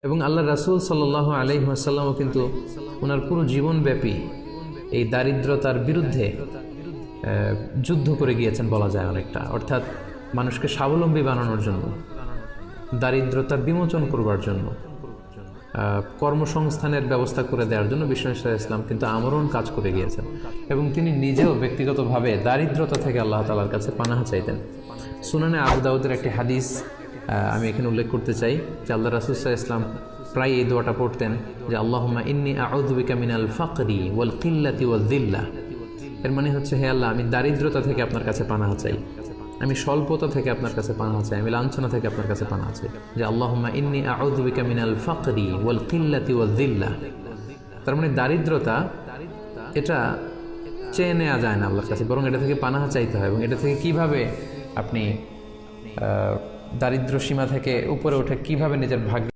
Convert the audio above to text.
এবং আল্লাহ রাসূল সাল্লাল্লাহু আলাইহি ওয়াসাল্লামও কিন্তু ওনার পুরো জীবনব্যাপী এই দারিদ্রতার বিরুদ্ধে যুদ্ধ করে গিয়েছেন বলা যায় অনেকটা। অর্থাৎ মানুষকে স্বাবলম্বী বানানোর জন্য, দারিদ্রতা বিমোচন করবার জন্য, কর্মসংস্থানের ব্যবস্থা করে দেওয়ার জন্য বিষ্ণু ইসলাম কিন্তু আমরণ কাজ করে গিয়েছেন। এবং তিনি নিজেও ব্যক্তিগতভাবে দারিদ্রতা থেকে আল্লাহ তাআলার কাছে পানাহ চাইতেন। সুনানে আবু দাউদের একটি হাদিস আমি এখানে উল্লেখ করতে চাই যে আল্লাহ রাসূল সাল্লাল্লাহু আলাইহি ওয়াসাল্লাম প্রায় এই দোয়াটা পড়তেন যে আল্লাহুম্মা ইন্নী আউযু বিকা মিনাল ফাকরি ওয়াল কিল্লাতি ওয়াল যিল্লা। এর মানে হচ্ছে, হে আল্লাহ, আমি দারিদ্রতা থেকে আপনার কাছে পানাহ চাই, আমি স্বল্পতা থেকে আপনার কাছে পানাহ চাই, আমি লাঞ্ছনা থেকে আপনার কাছে পানাহ চাই। যে আল্লাহুম্মা ইন্নী আউযু বিকা মিনাল ফাকরি ওয়াল কিল্লাতি ওয়াল যিল্লা। তার মানে দারিদ্রতা এটা চেয়ে নেওয়া যায় না আল্লাহর কাছে, বরং এটা থেকে পানাহ চাইতে হয়। এবং এটা থেকে কিভাবে আপনি দারিদ্র সীমা থেকে উপরে উঠে কিভাবে নিজের ভাগ্যের